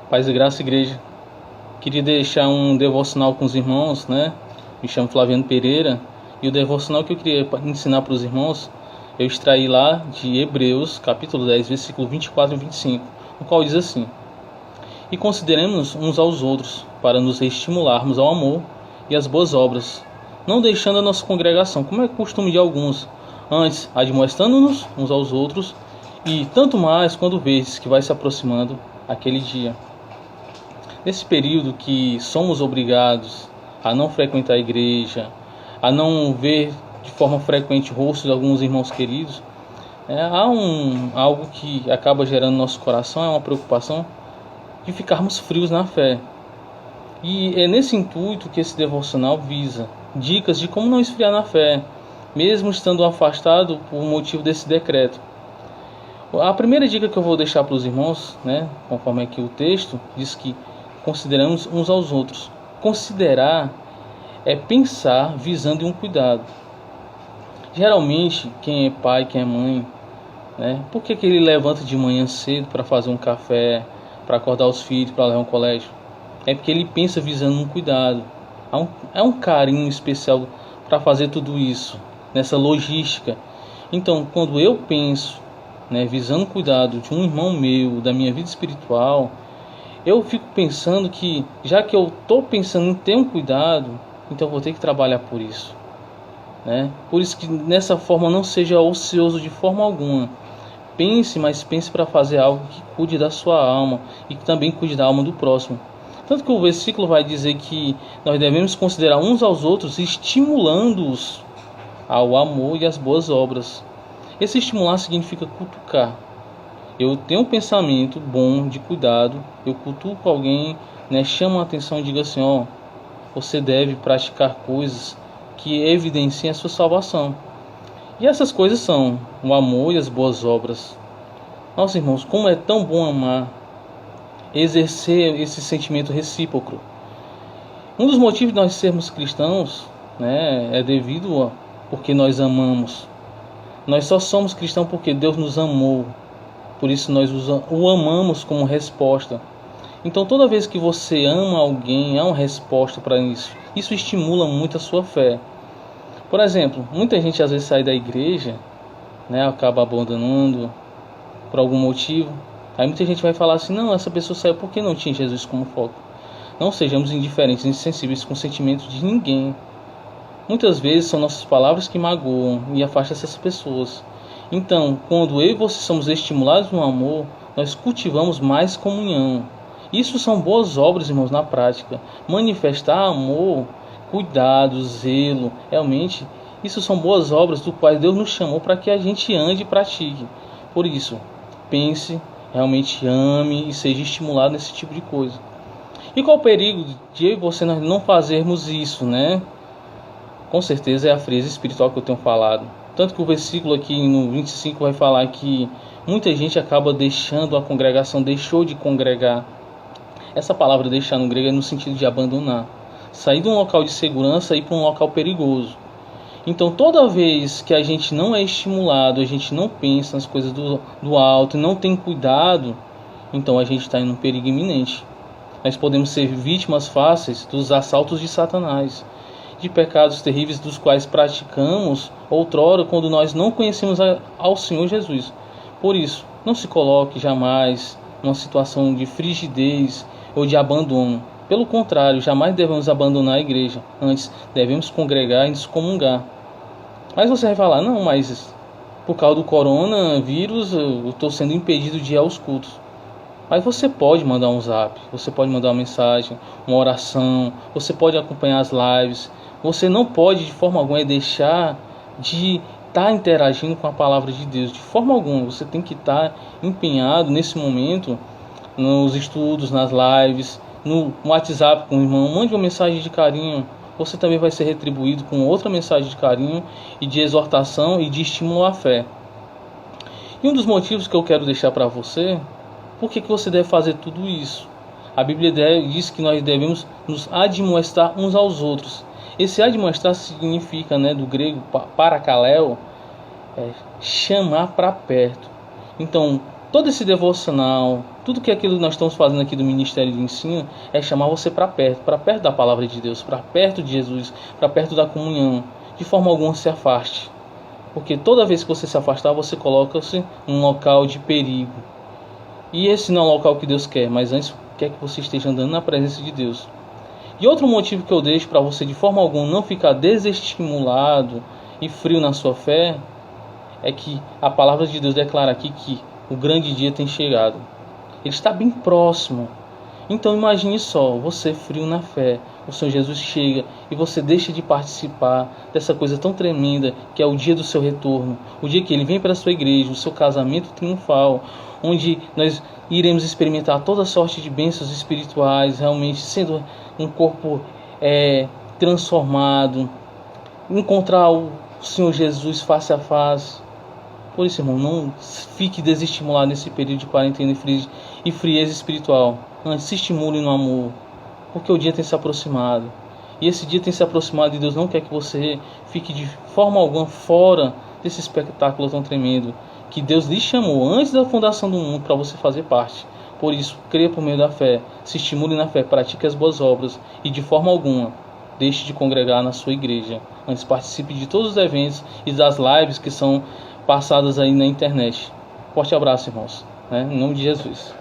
Paz e graça, igreja. Queria deixar um devocional com os irmãos, né? Me chamo Flaviano Pereira. E o devocional que eu queria ensinar para os irmãos, eu extraí lá de Hebreus, capítulo 10, versículo 24 e 25, no qual diz assim: E consideremos uns aos outros, para nos estimularmos ao amor e às boas obras, não deixando a nossa congregação, como é costume de alguns, antes admoestando-nos uns aos outros, e tanto mais quando vês que vai se aproximando aquele dia. Nesse período que somos obrigados a não frequentar a igreja, a não ver de forma frequente o rosto de alguns irmãos queridos, há algo que acaba gerando no nosso coração, é uma preocupação de ficarmos frios na fé. E é nesse intuito que esse devocional visa dicas de como não esfriar na fé, mesmo estando afastado por motivo desse decreto. A primeira dica que eu vou deixar para os irmãos, conforme aqui o texto, diz que consideramos uns aos outros. Considerar é pensar visando um cuidado. Geralmente, quem é pai, quem é mãe, por que ele levanta de manhã cedo para fazer um café, para acordar os filhos, para levar ao colégio? É porque ele pensa visando um cuidado. Há um carinho especial para fazer tudo isso, nessa logística. Então, quando eu penso, visando o cuidado de um irmão meu, da minha vida espiritual, eu fico pensando que, já que eu estou pensando em ter um cuidado, então eu vou ter que trabalhar por isso. Por isso que nessa forma não seja ocioso de forma alguma. Pense, mas pense para fazer algo que cuide da sua alma e que também cuide da alma do próximo. Tanto que o versículo vai dizer que nós devemos considerar uns aos outros, estimulando-os ao amor e às boas obras. Esse estimular significa cutucar. Eu tenho um pensamento bom de cuidado, eu cutuco alguém, chamo a atenção e digo assim: você deve praticar coisas que evidenciem a sua salvação. E essas coisas são o amor e as boas obras. Nossa, irmãos, como é tão bom amar, exercer esse sentimento recíproco. Um dos motivos de nós sermos cristãos, é devido porque nós amamos. Nós só somos cristãos porque Deus nos amou. Por isso nós o amamos como resposta. Então toda vez que você ama alguém, há uma resposta para isso. Isso estimula muito a sua fé. Por exemplo, muita gente às vezes sai da igreja, acaba abandonando por algum motivo. Aí muita gente vai falar assim: não, essa pessoa saiu porque não tinha Jesus como foco. Não sejamos indiferentes, insensíveis com sentimentos de ninguém. Muitas vezes são nossas palavras que magoam e afastam essas pessoas. Então, quando eu e você somos estimulados no amor, nós cultivamos mais comunhão. Isso são boas obras, irmãos, na prática. Manifestar amor, cuidado, zelo, realmente, isso são boas obras do qual Deus nos chamou para que a gente ande e pratique. Por isso, pense, realmente ame e seja estimulado nesse tipo de coisa. E qual o perigo de eu e você nós não fazermos isso, Com certeza é a frieza espiritual que eu tenho falado. Tanto que o versículo aqui no 25 vai falar que muita gente acaba deixando a congregação, deixou de congregar. Essa palavra deixar no grego é no sentido de abandonar. Sair de um local de segurança e ir para um local perigoso. Então toda vez que a gente não é estimulado, a gente não pensa nas coisas do alto, não tem cuidado, então a gente está em um perigo iminente. Nós podemos ser vítimas fáceis dos assaltos de Satanás, de pecados terríveis dos quais praticamos outrora quando nós não conhecemos ao Senhor Jesus. Por isso, não se coloque jamais numa situação de frigidez ou de abandono. Pelo contrário, jamais devemos abandonar a igreja. Antes, devemos congregar e nos comungar. Mas você vai falar: não, mas por causa do coronavírus eu estou sendo impedido de ir aos cultos. Mas você pode mandar um zap, você pode mandar uma mensagem, uma oração, você pode acompanhar as lives. Você não pode de forma alguma deixar de estar interagindo com a palavra de Deus. De forma alguma, você tem que estar empenhado nesse momento nos estudos, nas lives, no WhatsApp com o irmão. Mande uma mensagem de carinho. Você também vai ser retribuído com outra mensagem de carinho e de exortação e de estímulo à fé. E um dos motivos que eu quero deixar para você, por que você deve fazer tudo isso? A Bíblia diz que nós devemos nos admoestar uns aos outros. Esse admoestar significa, do grego parakaleo, chamar para perto. Então, todo esse devocional, tudo que aquilo que nós estamos fazendo aqui do Ministério de Ensino é chamar você para perto da palavra de Deus, para perto de Jesus, para perto da comunhão. De forma alguma se afaste, porque toda vez que você se afastar, você coloca-se em um local de perigo. E esse não é o local que Deus quer, mas antes quer que você esteja andando na presença de Deus. E outro motivo que eu deixo para você de forma alguma não ficar desestimulado e frio na sua fé é que a palavra de Deus declara aqui que o grande dia tem chegado. Ele está bem próximo. Então imagine só, você frio na fé, o Senhor Jesus chega e você deixa de participar dessa coisa tão tremenda que é o dia do seu retorno, o dia que Ele vem para a sua igreja, o seu casamento triunfal, onde nós iremos experimentar toda sorte de bênçãos espirituais, realmente sendo um corpo transformado, encontrar o Senhor Jesus face a face. Por isso, irmão, não fique desestimulado nesse período de quarentena e frieza espiritual. Antes, se estimule no amor, porque o dia tem se aproximado. E esse dia tem se aproximado e Deus não quer que você fique de forma alguma fora desse espetáculo tão tremendo que Deus lhe chamou antes da fundação do mundo para você fazer parte. Por isso, creia por meio da fé, se estimule na fé, pratique as boas obras e de forma alguma deixe de congregar na sua igreja. Antes, participe de todos os eventos e das lives que são passadas aí na internet. Forte abraço, irmãos. Em nome de Jesus.